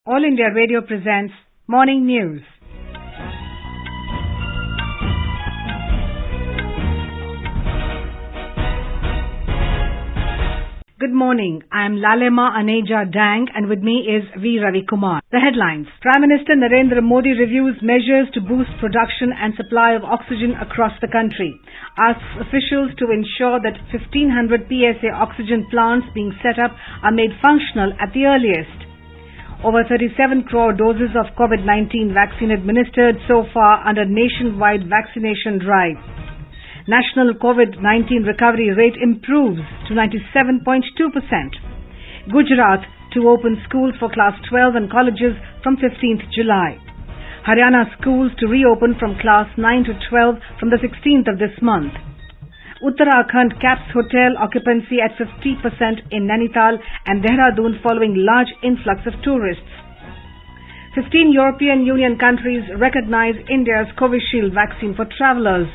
All India Radio presents Morning News. Good morning. I am Lalema Aneja Dang and with me is V. Ravi Kumar. The headlines. Prime Minister Narendra Modi reviews measures to boost production and supply of oxygen across the country. Asks officials to ensure that 1,500 PSA oxygen plants being set up are made functional at the earliest. Over 37 crore doses of COVID-19 vaccine administered so far under nationwide vaccination drive. National COVID-19 recovery rate improves to 97.2%. Gujarat to open schools for class 12 and colleges from 15th July. Haryana schools to reopen from class 9 to 12 from the 16th of this month. Uttarakhand caps hotel occupancy at 50% in Nainital and Dehradun following large influx of tourists. 15 European Union countries recognize India's Covishield vaccine for travellers.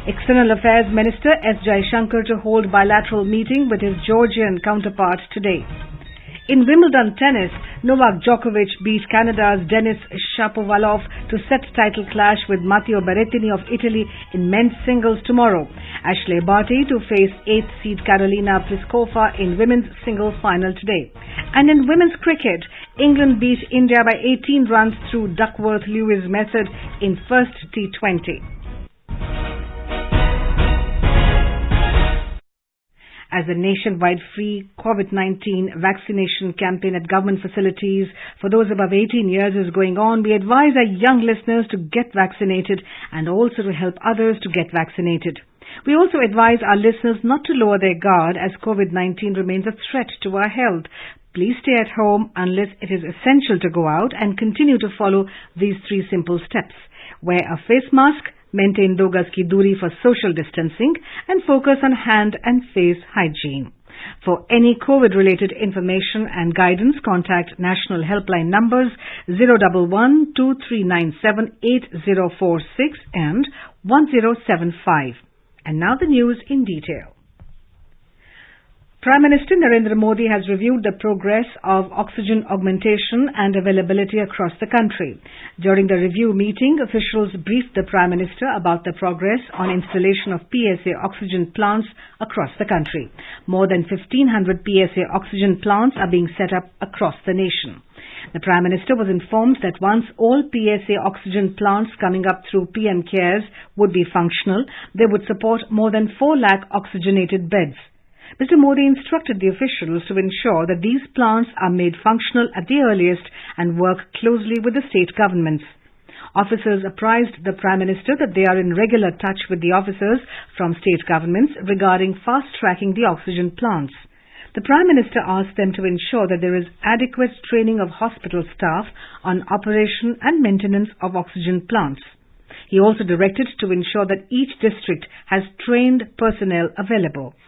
External Affairs Minister S. Jaishankar to hold bilateral meeting with his Georgian counterpart today. In Wimbledon tennis, Novak Djokovic beat Canada's Denis Shapovalov to set title clash with Matteo Berrettini of Italy in men's singles tomorrow. Ashleigh Barty to face 8th seed Karolina Pliskova in women's singles final today. And in women's cricket, England beat India by 18 runs through Duckworth-Lewis method in first T20. As the nationwide free COVID-19 vaccination campaign at government facilities for those above 18 years is going on, we advise our young listeners to get vaccinated and also to help others to get vaccinated. We also advise our listeners not to lower their guard as COVID-19 remains a threat to our health. Please stay at home unless it is essential to go out and continue to follow these 3 simple steps. Wear a face mask, maintain 2 gaz ki duri for social distancing and focus on hand and face hygiene. For any COVID-related information and guidance, contact national helpline numbers 011-2397-8046 and 1075. And now the news in detail. Prime Minister Narendra Modi has reviewed the progress of oxygen augmentation and availability across the country. During the review meeting, officials briefed the Prime Minister about the progress on installation of PSA oxygen plants across the country. More than 1,500 PSA oxygen plants are being set up across the nation. The Prime Minister was informed that once all PSA oxygen plants coming up through PM CARES would be functional, they would support more than 4 lakh oxygenated beds. Mr. Modi instructed the officials to ensure that these plants are made functional at the earliest and work closely with the state governments. Officers apprised the Prime Minister that they are in regular touch with the officers from state governments regarding fast-tracking the oxygen plants. The Prime Minister asked them to ensure that there is adequate training of hospital staff on operation and maintenance of oxygen plants. He also directed to ensure that each district has trained personnel available.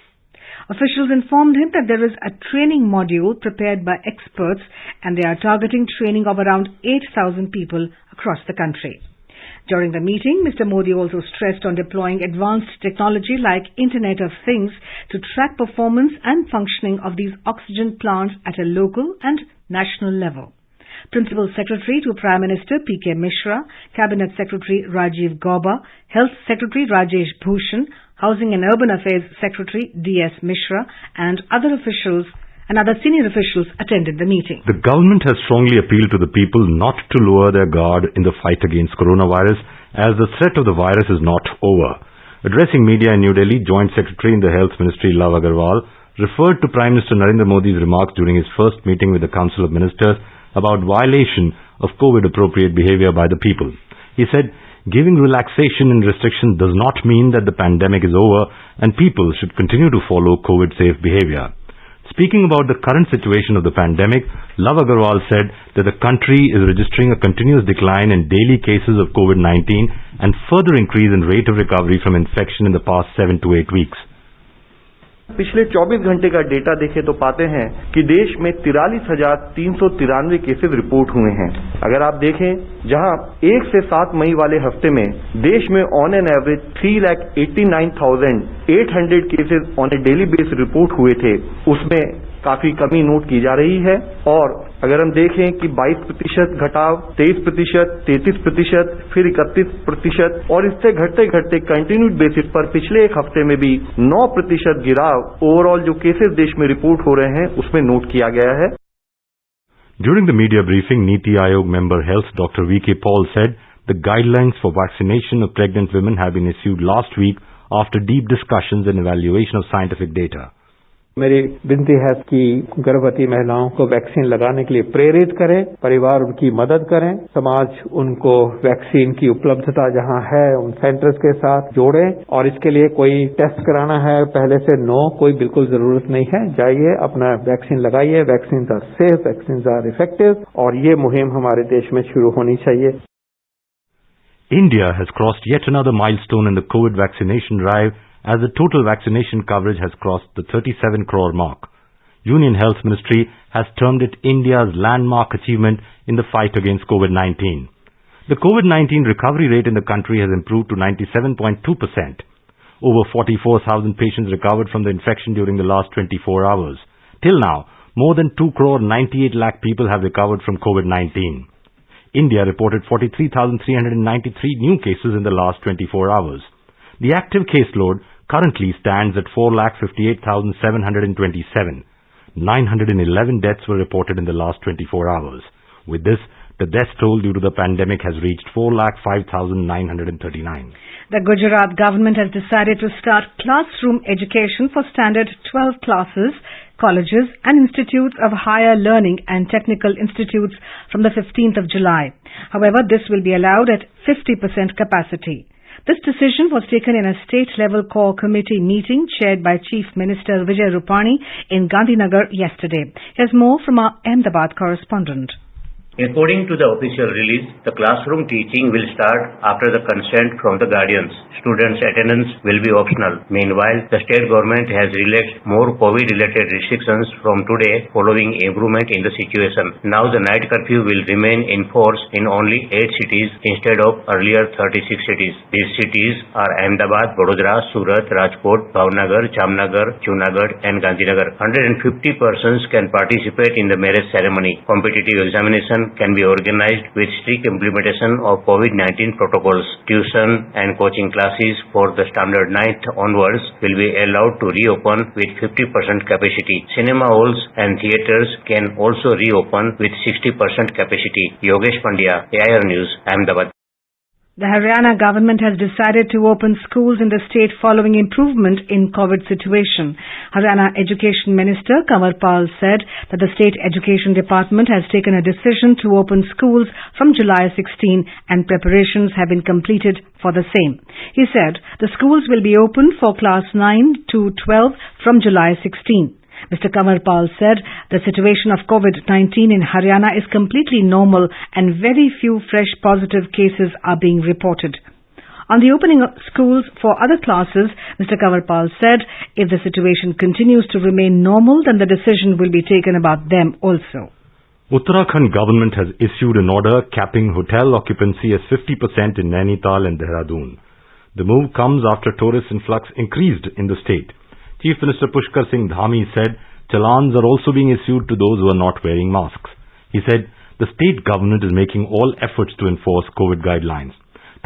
Officials informed him that there is a training module prepared by experts and they are targeting training of around 8,000 people across the country. During the meeting, Mr. Modi also stressed on deploying advanced technology like Internet of Things to track performance and functioning of these oxygen plants at a local and national level. Principal Secretary to Prime Minister P.K. Mishra, Cabinet Secretary Rajiv Gauba, Health Secretary Rajesh Bhushan, Housing and Urban Affairs Secretary D.S. Mishra and other senior officials attended the meeting. The government has strongly appealed to the people not to lower their guard in the fight against coronavirus as the threat of the virus is not over. Addressing media in New Delhi, Joint Secretary in the Health Ministry Love Agarwal referred to Prime Minister Narendra Modi's remarks during his first meeting with the Council of Ministers about violation of COVID-appropriate behavior by the people. He said, giving relaxation in restrictions does not mean that the pandemic is over and people should continue to follow COVID-safe behavior. Speaking about the current situation of the pandemic, Love Agarwal said that the country is registering a continuous decline in daily cases of COVID-19 and further increase in rate of recovery from infection in the past 7 to 8 weeks. पिछले 24 घंटे का data देखें तो पाते हैं कि देश में 43,393 केसेस रिपोर्ट हुए हैं। अगर आप देखें जहां 1 से 7 मई वाले हफ्ते में देश में on an average 3,89,800 cases on A daily base report हुए थे, उसमें काफी कमी नोट की जा रही है और अगर हम देखें कि 22% घटाव, 23%, 33%, फिर 31% और इससे घटते घटते कंटिन्यूड बेसिस पर पिछले एक हफ्ते में भी 9% गिराव ओवरऑल जो केसेस देश में रिपोर्ट हो रहे हैं उसमें नोट किया गया है. During the media briefing, Niti Aayog member Health Dr. V.K. Paul said the guidelines for vaccination of pregnant women have been issued last week after deep discussions and evaluation of scientific data. मेरी विनती है कि गर्भवती महिलाओं को vaccine लगाने के लिए प्रेरित करें, परिवार उनकी मदद करें, समाज उनको वैक्सीन की उपलब्धता जहां है उन सेंटर्स के साथ जोड़ें और इसके लिए कोई टेस्ट कराना है पहले से कोई बिल्कुल जरूरत नहीं है. जाइए अपना वैक्सीन लगाइए. Vaccine are safe, vaccine are effective और ये मुहिम हमारे देश में शुरू होनी चाहिए. India has crossed yet another milestone in the COVID vaccination drive as the total vaccination coverage has crossed the 37 crore mark. Union Health Ministry has termed it India's landmark achievement in the fight against COVID-19. The COVID-19 recovery rate in the country has improved to 97.2%. Over 44,000 patients recovered from the infection during the last 24 hours. Till now, more than 2 crore 98 lakh people have recovered from COVID-19. India reported 43,393 new cases in the last 24 hours. The active caseload currently stands at 4,58,727. 911 deaths were reported in the last 24 hours. With this, the death toll due to the pandemic has reached 4,05,939. The Gujarat government has decided to start classroom education for standard 12 classes, colleges and institutes of higher learning and technical institutes from the 15th of July. However, this will be allowed at 50% capacity. This decision was taken in a state-level core committee meeting chaired by Chief Minister Vijay Rupani in Gandhinagar yesterday. Here's more from our Ahmedabad correspondent. According to the official release, the classroom teaching will start after the consent from the guardians. Students' attendance will be optional. Meanwhile, the state government has relaxed more COVID-related restrictions from today following improvement in the situation. Now the night curfew will remain in force in only 8 cities instead of earlier 36 cities. These cities are Ahmedabad, Vadodara, Surat, Rajkot, Bhavnagar, Jamnagar, Junagadh and Gandhinagar. 150 persons can participate in the marriage ceremony. Competitive examination can be organized with strict implementation of COVID-19 protocols. Tuition and coaching classes for the standard 9th onwards will be allowed to reopen with 50% capacity. Cinema halls and theatres can also reopen with 60% capacity. Yogesh Pandya, AIR News, Ahmedabad. The Haryana government has decided to open schools in the state following improvement in COVID situation. Haryana Education Minister Kanwar Pal said that the state education department has taken a decision to open schools from July 16 and preparations have been completed for the same. He said the schools will be open for class 9 to 12 from July 16. Mr. Kanwar Pal said the situation of COVID-19 in Haryana is completely normal and very few fresh positive cases are being reported. On the opening of schools for other classes, Mr. Kanwar Pal said if the situation continues to remain normal, then the decision will be taken about them also. Uttarakhand government has issued an order capping hotel occupancy as 50% in Nainital and Dehradun. The move comes after tourist influx increased in the state. Chief Minister Pushkar Singh Dhami said challans are also being issued to those who are not wearing masks. He said the state government is making all efforts to enforce COVID guidelines.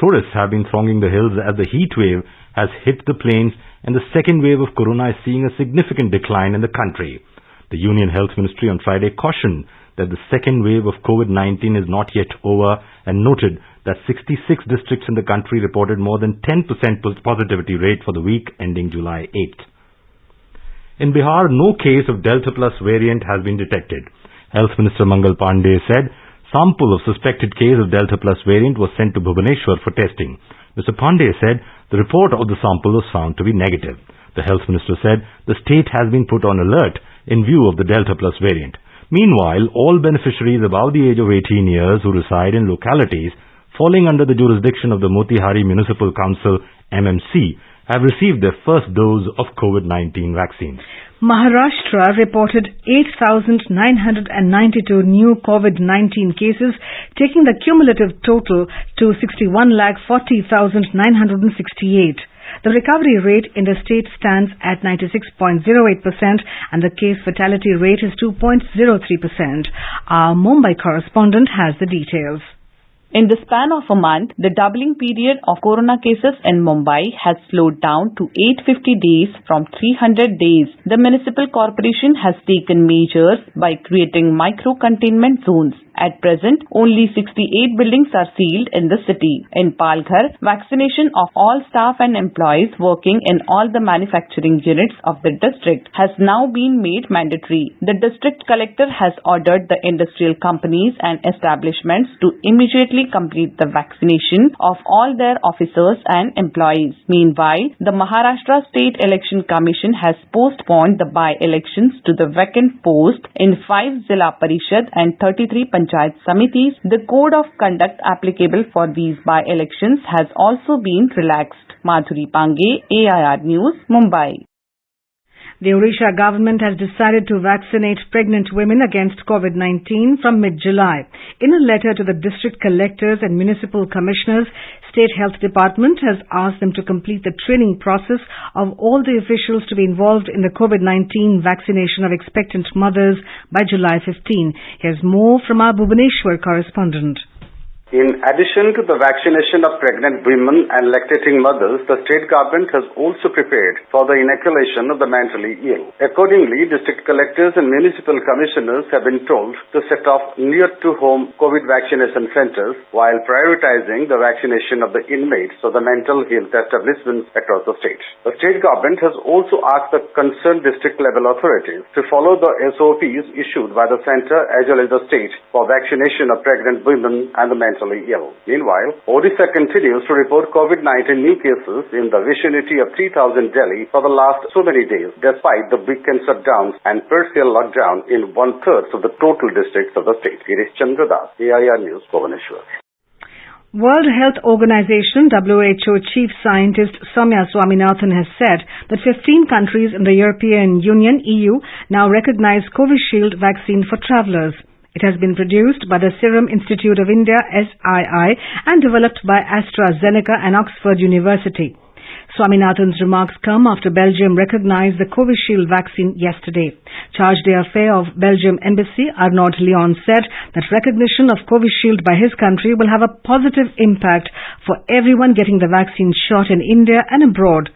Tourists have been thronging the hills as the heat wave has hit the plains and the second wave of corona is seeing a significant decline in the country. The Union Health Ministry on Friday cautioned that the second wave of COVID-19 is not yet over and noted that 66 districts in the country reported more than 10% positivity rate for the week ending July 8th. In Bihar, no case of Delta Plus variant has been detected. Health Minister Mangal Pandey said sample of suspected case of Delta Plus variant was sent to Bhubaneswar for testing. Mr. Pandey said the report of the sample was found to be negative. The Health Minister said the state has been put on alert in view of the Delta Plus variant. Meanwhile, all beneficiaries above the age of 18 years who reside in localities falling under the jurisdiction of the Motihari Municipal Council, MMC, have received their first dose of COVID-19 vaccine. Maharashtra reported 8,992 new COVID-19 cases, taking the cumulative total to 61,40,968. The recovery rate in the state stands at 96.08% and the case fatality rate is 2.03%. Our Mumbai correspondent has the details. In the span of a month, the doubling period of corona cases in Mumbai has slowed down to 850 days from 300 days. The municipal corporation has taken measures by creating micro-containment zones. At present, only 68 buildings are sealed in the city. In Palghar, vaccination of all staff and employees working in all the manufacturing units of the district has now been made mandatory. The district collector has ordered the industrial companies and establishments to immediately complete the vaccination of all their officers and employees. Meanwhile, the Maharashtra State Election Commission has postponed the by-elections to the vacant post in 5 Zilla Parishad and 33 Panchayat Samitis. The code of conduct applicable for these by-elections has also been relaxed. Madhuri Pange, AIR News, Mumbai. The Odisha government has decided to vaccinate pregnant women against COVID-19 from mid-July. In a letter to the district collectors and municipal commissioners, State Health Department has asked them to complete the training process of all the officials to be involved in the COVID-19 vaccination of expectant mothers by July 15. Here's more from our Bhubaneswar correspondent. In addition to the vaccination of pregnant women and lactating mothers, the state government has also prepared for the inoculation of the mentally ill. Accordingly, district collectors and municipal commissioners have been told to set off near-to-home COVID vaccination centers while prioritizing the vaccination of the inmates of the mental health establishments across the state. The state government has also asked the concerned district-level authorities to follow the SOPs issued by the center as well as the state for vaccination of pregnant women and the mentally ill. Meanwhile, Odisha continues to report COVID-19 new cases in the vicinity of 3,000 Delhi for the last so many days, despite the weekend shutdowns and partial lockdown in one-third of the total districts of the state. Girish Chandra Das, AIR News, Bhubaneswar. World Health Organization WHO Chief Scientist Soumya Swaminathan has said that 15 countries in the European Union (EU) now recognize Covishield vaccine for travellers. It has been produced by the Serum Institute of India (SII) and developed by AstraZeneca and Oxford University. Swaminathan's remarks come after Belgium recognized the Covishield vaccine yesterday. Charge d'Affaires of Belgium Embassy Arnaud Leon said that recognition of Covishield by his country will have a positive impact for everyone getting the vaccine shot in India and abroad.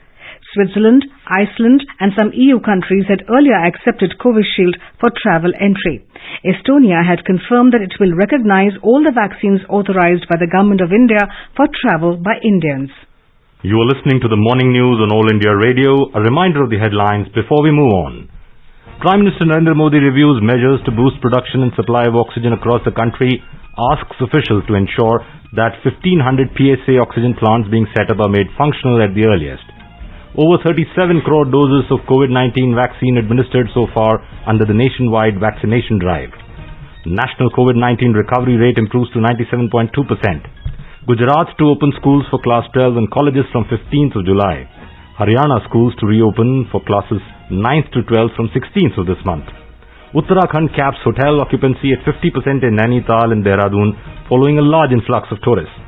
Switzerland, Iceland and some EU countries had earlier accepted Covishield for travel entry. Estonia had confirmed that it will recognize all the vaccines authorized by the Government of India for travel by Indians. You are listening to the morning news on All India Radio. A reminder of the headlines before we move on. Prime Minister Narendra Modi reviews measures to boost production and supply of oxygen across the country, asks officials to ensure that 1,500 PSA oxygen plants being set up are made functional at the earliest. Over 37 crore doses of COVID-19 vaccine administered so far under the nationwide vaccination drive. National COVID-19 recovery rate improves to 97.2%. Gujarat to open schools for class 12 and colleges from 15th of July. Haryana schools to reopen for classes 9th to 12th from 16th of this month. Uttarakhand caps hotel occupancy at 50% in Nainital and Dehradun following a large influx of tourists.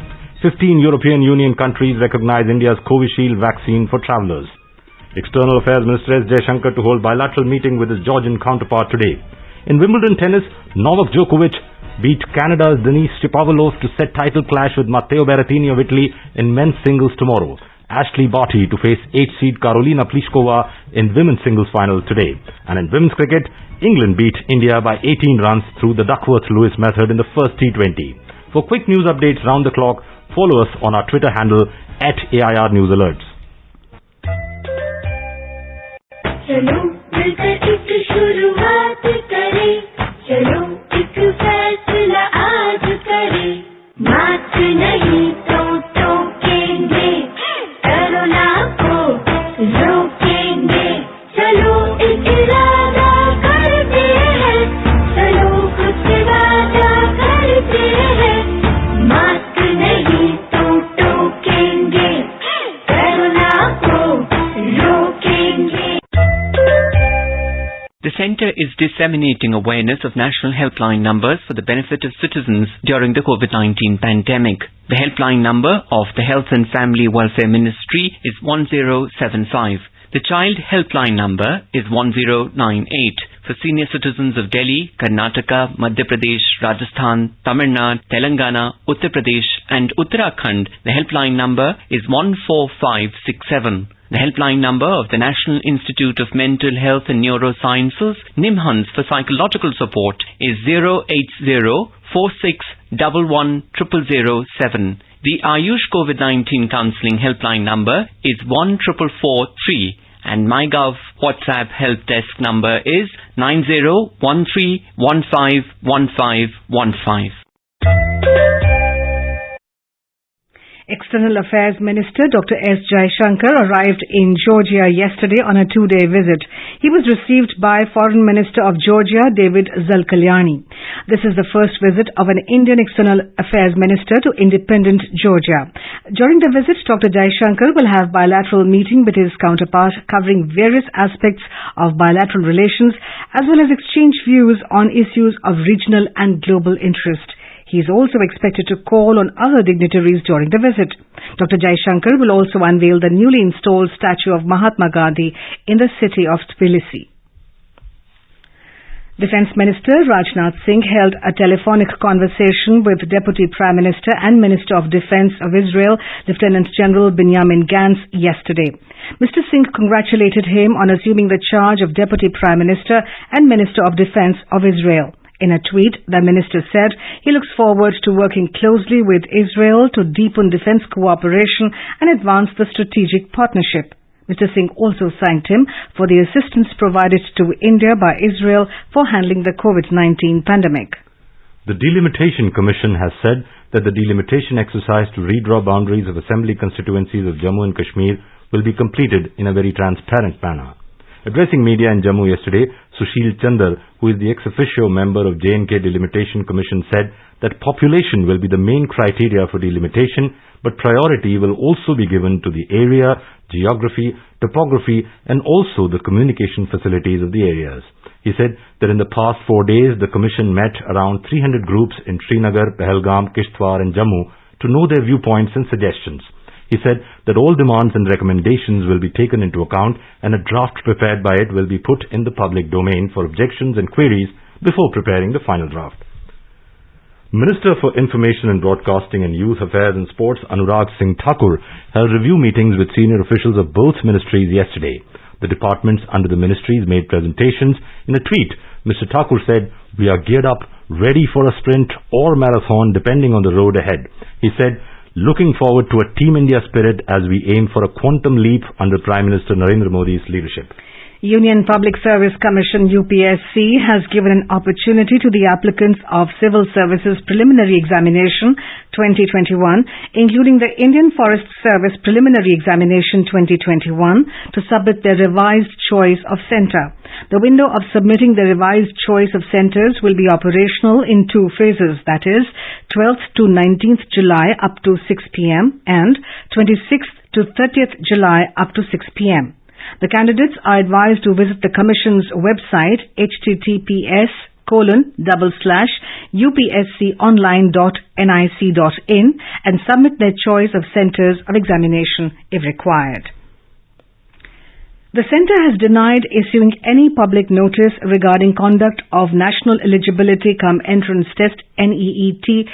15 European Union countries recognize India's Covishield vaccine for travellers. External Affairs Minister S. Jaishankar to hold bilateral meeting with his Georgian counterpart today. In Wimbledon tennis, Novak Djokovic beat Canada's Denis Shapovalov to set title clash with Matteo Berrettini of Italy in men's singles tomorrow. Ashley Barty to face 8th-seed Karolina Pliskova in women's singles final today. And in women's cricket, England beat India by 18 runs through the Duckworth-Lewis method in the first T20. For quick news updates round the clock, follow us on our Twitter handle @AIR News Alerts. चलो मिलकर एक शुरुआत करें, चलो एक फैसला आज करें, मास्क नहीं तो टोकेंगे, कोरोना को रोकेंगे, चलो एक इरादा करते हैं, चलो कुछ वादा करते हैं, मास्क नहीं तो टोकेंगे, कोरोना को रोकेंगे. The Centre Minister is disseminating awareness of national helpline numbers for the benefit of citizens during the COVID-19 pandemic. The helpline number of the Health and Family Welfare Ministry is 1075. The Child Helpline number is 1098. For senior citizens of Delhi, Karnataka, Madhya Pradesh, Rajasthan, Tamil Nadu, Telangana, Uttar Pradesh and Uttarakhand, the helpline number is 14567. The helpline number of the National Institute of Mental Health and Neurosciences, NIMHANS, for psychological support is 08046110007. The Ayush COVID-19 Counselling helpline number is 14443. And MyGov WhatsApp help desk number is 9013151515. External Affairs Minister Dr. S. Jaishankar arrived in Georgia yesterday on a two-day visit. He was received by Foreign Minister of Georgia, David Zalkalyani. This is the first visit of an Indian External Affairs Minister to independent Georgia. During the visit, Dr. Jaishankar will have bilateral meeting with his counterpart covering various aspects of bilateral relations as well as exchange views on issues of regional and global interest. He is also expected to call on other dignitaries during the visit. Dr. Jaishankar will also unveil the newly installed statue of Mahatma Gandhi in the city of Tbilisi. Defence Minister Rajnath Singh held a telephonic conversation with Deputy Prime Minister and Minister of Defence of Israel, Lieutenant General Benjamin Gantz, yesterday. Mr. Singh congratulated him on assuming the charge of Deputy Prime Minister and Minister of Defence of Israel. In a tweet, the minister said he looks forward to working closely with Israel to deepen defence cooperation and advance the strategic partnership. Mr. Singh also thanked him for the assistance provided to India by Israel for handling the COVID-19 pandemic. The Delimitation Commission has said that the delimitation exercise to redraw boundaries of assembly constituencies of Jammu and Kashmir will be completed in a very transparent manner. Addressing media in Jammu yesterday, Sushil Chandar, who is the ex officio member of J&K Delimitation Commission, said that population will be the main criteria for delimitation, but priority will also be given to the area, geography, topography and also the communication facilities of the areas. He said that in the past 4 days, the Commission met around 300 groups in Srinagar, Pahalgam, Kishtwar and Jammu to know their viewpoints and suggestions. He said that all demands and recommendations will be taken into account and a draft prepared by it will be put in the public domain for objections and queries before preparing the final draft. Minister for Information and Broadcasting and Youth Affairs and Sports Anurag Singh Thakur held review meetings with senior officials of both ministries yesterday. The departments under the ministries made presentations. In a tweet, Mr. Thakur said, "We are geared up, ready for a sprint or marathon depending on the road ahead." He said, "Looking forward to a Team India spirit as we aim for a quantum leap under Prime Minister Narendra Modi's leadership." Union Public Service Commission UPSC has given an opportunity to the applicants of Civil Services Preliminary Examination 2021, including the Indian Forest Service Preliminary Examination 2021, to submit their revised choice of centre. The window of submitting the revised choice of centres will be operational in two phases, that is, 12th to 19th July up to 6 p.m. and 26th to 30th July up to 6 p.m. The candidates are advised to visit the Commission's website https://upsconline.nic.in and submit their choice of centres of examination if required. The Centre has denied issuing any public notice regarding conduct of National Eligibility cum Entrance Test NEET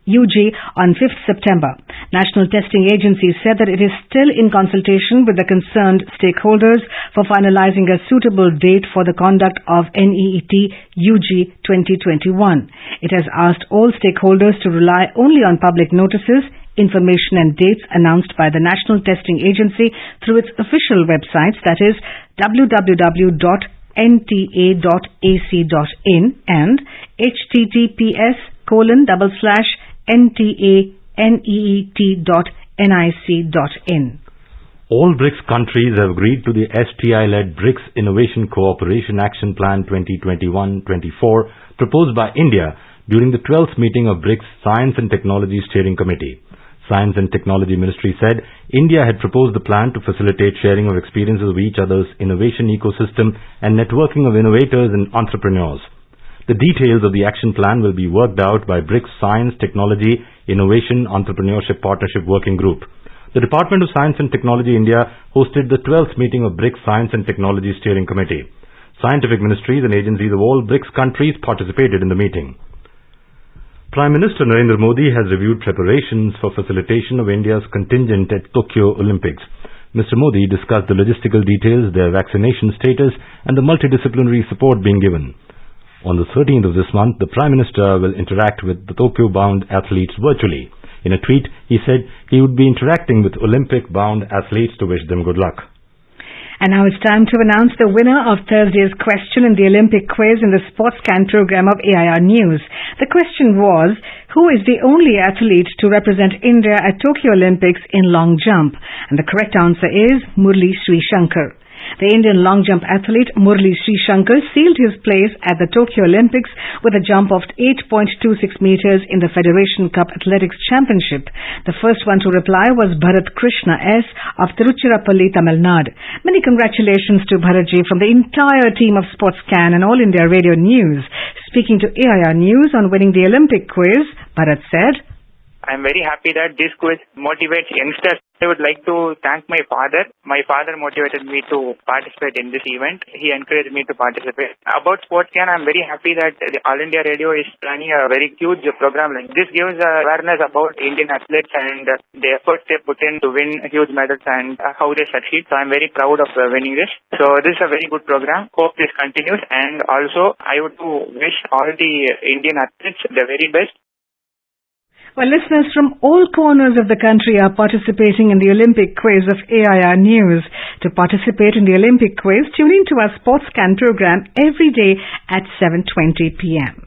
UG on 5th September. National Testing Agency said that it is still in consultation with the concerned stakeholders for finalizing a suitable date for the conduct of NEET UG 2021. It has asked all stakeholders to rely only on public notices, information and dates announced by the National Testing Agency through its official websites, that is www.nta.ac.in and https://ntaneet.nic.in. All BRICS countries have agreed to the STI-led BRICS Innovation Cooperation Action Plan 2021-24 proposed by India during the 12th meeting of BRICS Science and Technology Steering Committee. Science and Technology Ministry said India had proposed the plan to facilitate sharing of experiences of each other's innovation ecosystem and networking of innovators and entrepreneurs. The details of the action plan will be worked out by BRICS Science, Technology, Innovation, Entrepreneurship Partnership Working Group. The Department of Science and Technology India hosted the 12th meeting of BRICS Science and Technology Steering Committee. Scientific ministries and agencies of all BRICS countries participated in the meeting. Prime Minister Narendra Modi has reviewed preparations for facilitation of India's contingent at Tokyo Olympics. Mr. Modi discussed the logistical details, their vaccination status and the multidisciplinary support being given. On the 13th of this month, the Prime Minister will interact with the Tokyo-bound athletes virtually. In a tweet, he said he would be interacting with Olympic-bound athletes to wish them good luck. And now it's time to announce the winner of Thursday's question in the Olympic quiz in the SportsCan program of AIR News. The question was, who is the only athlete to represent India at Tokyo Olympics in long jump? And the correct answer is Murli Srishankar. The Indian long jump athlete Murli Srishankar sealed his place at the Tokyo Olympics with a jump of 8.26 meters in the Federation Cup Athletics Championship. The first one to reply was Bharat Krishna S. of Tiruchirappalli, Tamil Nadu. Many congratulations to Bharatji from the entire team of SportsCan and All India Radio News. Speaking to AIR News on winning the Olympic quiz, Bharat said, I'm very happy that this quiz motivates youngsters. I would like to thank my father. My father motivated me to participate in this event. He encouraged me to participate. About SportsCan, I'm very happy that the All India Radio is planning a very huge program like this. Gives awareness about Indian athletes and the efforts they put in to win huge medals and how they succeed. So I'm very proud of winning this. So this is a very good program. Hope this continues. And also, I would wish all the Indian athletes the very best. Well, listeners from all corners of the country are participating in the Olympic quiz of AIR News. To participate in the Olympic quiz, tune in to our SportsCan program every day at 7:20 p.m.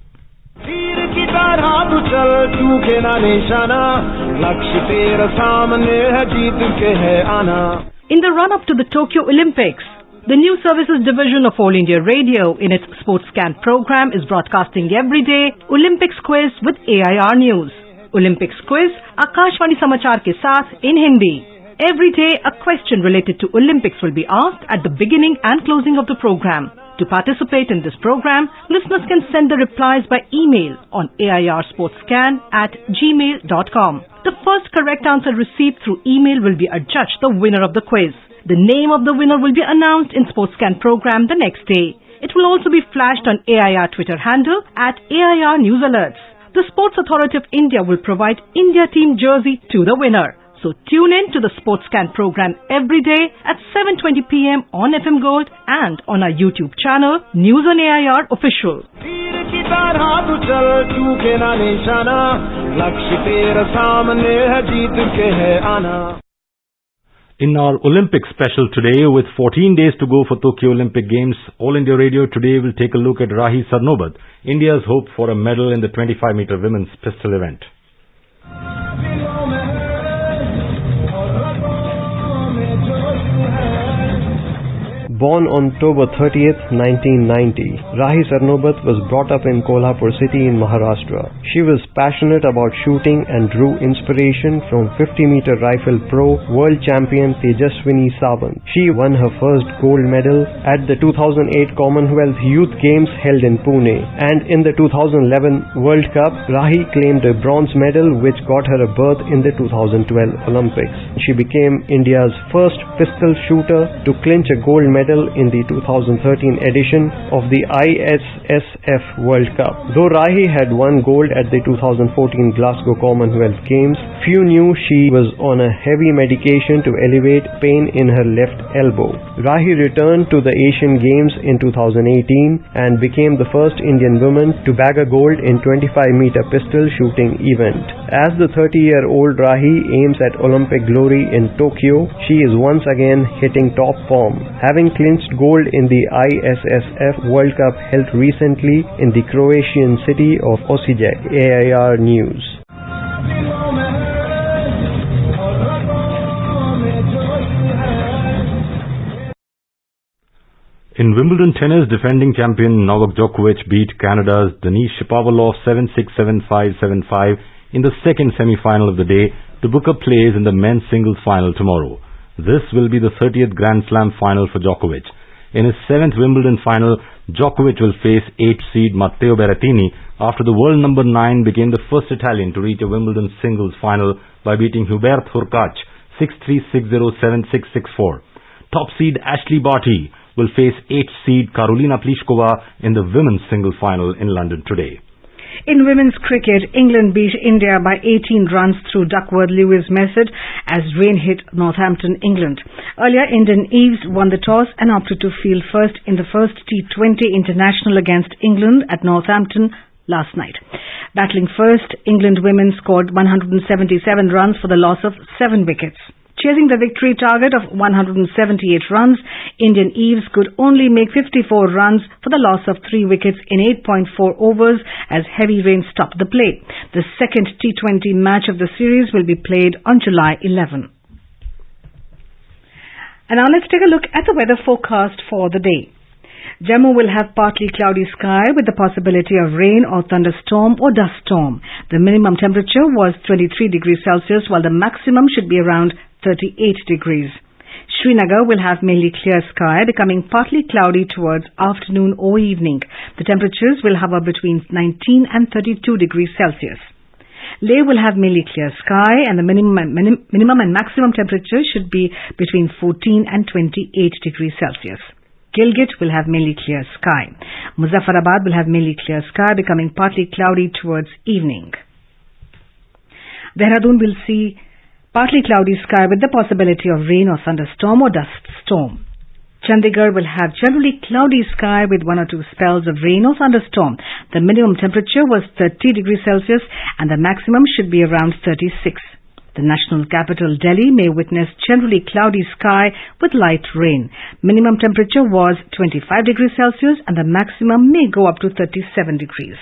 In the run-up to the Tokyo Olympics, the News Services Division of All India Radio in its SportsCan program is broadcasting every day Olympics quiz with AIR News. Olympics quiz Akashvani समाचार के साथ in Hindi. Every day a question related to Olympics will be asked at the beginning and closing of the program. To participate in this program, listeners can send the replies by email on airsportscan@gmail.com. The first correct answer received through email will be adjudged the winner of the quiz. The name of the winner will be announced in SportsCan program the next day. It will also be flashed on AIR Twitter handle @AIR News Alerts. The Sports Authority of India will provide India team jersey to the winner. So tune in to the SportsCan program every day at 7:20 p.m. on FM Gold and on our YouTube channel, News on AIR Official. In our Olympic special today, with 14 days to go for Tokyo Olympic Games, All India Radio today will take a look at Rahi Sarnobat, India's hope for a medal in the 25-meter women's pistol event. Born on October 30th, 1990, Rahi Sarnobat was brought up in Kolhapur city in Maharashtra. She was passionate about shooting and drew inspiration from 50-meter rifle pro world champion Tejaswini Sawant. She won her first gold medal at the 2008 Commonwealth Youth Games held in Pune, and in the 2011 World Cup, Rahi claimed a bronze medal which got her a berth in the 2012 Olympics. She became India's first pistol shooter to clinch a gold medal in the 2013 edition of the ISSF World Cup. Though Rahi had won gold at the 2014 Glasgow Commonwealth Games, few knew she was on a heavy medication to alleviate pain in her left elbow. Rahi returned to the Asian Games in 2018 and became the first Indian woman to bag a gold in 25-meter pistol shooting event. As the 30-year-old Rahi aims at Olympic glory in Tokyo, she is once again hitting top form, having clinched gold in the ISSF World Cup held recently in the Croatian city of Osijek. AIR News. In Wimbledon tennis, defending champion Novak Djokovic beat Canada's Denis Shapovalov 7-6, 7-5, 7-5 in the second semi-final of the day to book a place in the men's singles final tomorrow. This will be the 30th Grand Slam final for Djokovic. In his 7th Wimbledon final, Djokovic will face 8th seed Matteo Berrettini after the world number 9 became the first Italian to reach a Wimbledon singles final by beating Hubert Hurkacz 6-3, 6-0, 7-6, 6-4. Top seed Ashley Barty will face 8th seed Karolina Pliskova in the women's singles final in London today. In women's cricket, England beat India by 18 runs through Duckworth-Lewis method as rain hit Northampton, England. Earlier, Indian Eves won the toss and opted to field first in the first T20 international against England at Northampton last night. Battling first, England women scored 177 runs for the loss of 7 wickets. Chasing the victory target of 178 runs, Indian Eves could only make 54 runs for the loss of 3 wickets in 8.4 overs as heavy rain stopped the play. The second T20 match of the series will be played on July 11. And now let's take a look at the weather forecast for the day. Jammu will have partly cloudy sky with the possibility of rain or thunderstorm or dust storm. The minimum temperature was 23 degrees Celsius while the maximum should be around 38 degrees. Srinagar will have mainly clear sky, becoming partly cloudy towards afternoon or evening. The temperatures will hover between 19 and 32 degrees Celsius. Leh will have mainly clear sky and the minimum and maximum temperature should be between 14 and 28 degrees Celsius. Gilgit will have mainly clear sky. Muzaffarabad will have mainly clear sky, becoming partly cloudy towards evening. Dehradun will see partly cloudy sky with the possibility of rain or thunderstorm or dust storm. Chandigarh will have generally cloudy sky with 1 or 2 spells of rain or thunderstorm. The minimum temperature was 30 degrees Celsius and the maximum should be around 36. The national capital Delhi may witness generally cloudy sky with light rain. Minimum temperature was 25 degrees Celsius and the maximum may go up to 37 degrees.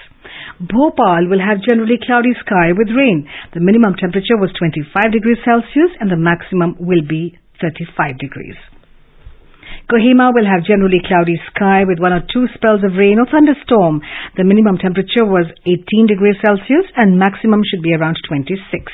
Bhopal will have generally cloudy sky with rain. The minimum temperature was 25 degrees Celsius and the maximum will be 35 degrees. Kohima will have generally cloudy sky with 1 or 2 spells of rain or thunderstorm. The minimum temperature was 18 degrees Celsius and maximum should be around 26.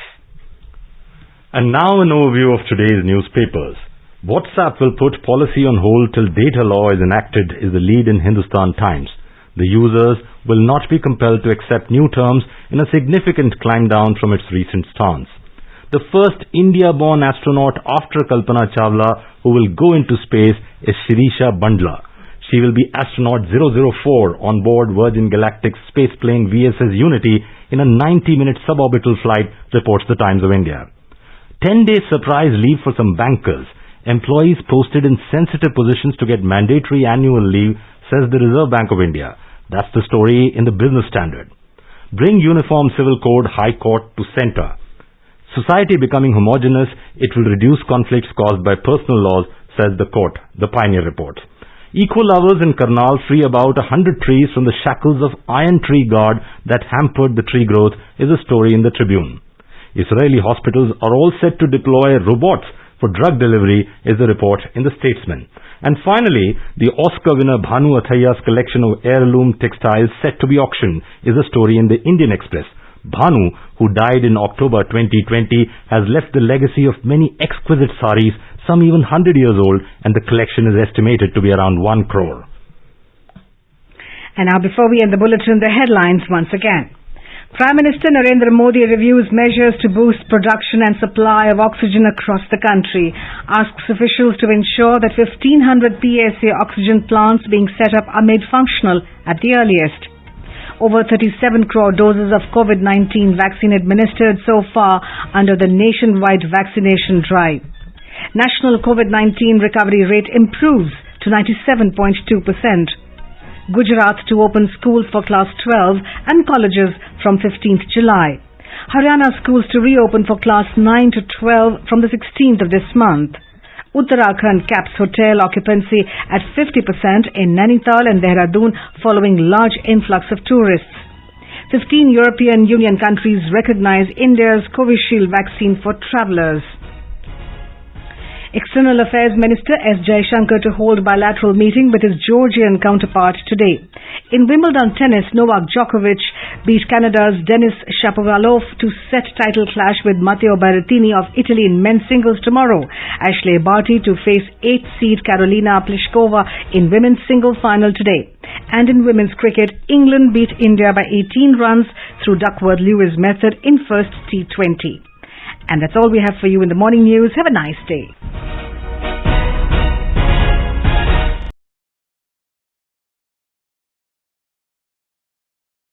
And now an overview of today's newspapers. WhatsApp will put policy on hold till data law is enacted is the lead in Hindustan Times. The users will not be compelled to accept new terms in a significant climb down from its recent stance. The first India-born astronaut after Kalpana Chawla who will go into space is Shirisha Bandla. She will be astronaut 004 on board Virgin Galactic's spaceplane VSS Unity in a 90-minute suborbital flight, reports the Times of India. 10-day surprise leave for some bankers. Employees posted in sensitive positions to get mandatory annual leave, says the Reserve Bank of India. That's the story in the Business Standard. Bring Uniform Civil Code High Court to center. Society becoming homogeneous, it will reduce conflicts caused by personal laws, says the court, the Pioneer report. Eco-lovers in Karnal free about 100 trees from the shackles of iron tree guard that hampered the tree growth, is a story in the Tribune. Israeli hospitals are all set to deploy robots for drug delivery, is the report in the Statesman. And finally, the Oscar winner Bhanu Athaiya's collection of heirloom textiles set to be auctioned, is a story in the Indian Express. Bhanu, who died in October 2020, has left the legacy of many exquisite saris, some even 100 years old, and the collection is estimated to be around 1 crore. And now before we end the bulletin, the headlines once again. Prime Minister Narendra Modi reviews measures to boost production and supply of oxygen across the country, asks officials to ensure that 1,500 PSA oxygen plants being set up are made functional at the earliest. Over 37 crore doses of COVID-19 vaccine administered so far under the nationwide vaccination drive. National COVID-19 recovery rate improves to 97.2%. Gujarat to open schools for class 12 and colleges from 15th July. Haryana schools to reopen for class 9 to 12 from the 16th of this month. Uttarakhand caps hotel occupancy at 50% in Nainital and Dehradun following large influx of tourists. 15 European Union countries recognize India's Covishield vaccine for travellers. External Affairs Minister S. Jaishankar to hold bilateral meeting with his Georgian counterpart today. In Wimbledon tennis, Novak Djokovic beat Canada's Denis Shapovalov to set title clash with Matteo Berrettini of Italy in men's singles tomorrow. Ashleigh Barty to face 8th seed Karolina Pliskova in women's single final today. And in women's cricket, England beat India by 18 runs through Duckworth-Lewis method in first T20. And that's all we have for you in the morning news. Have a nice day.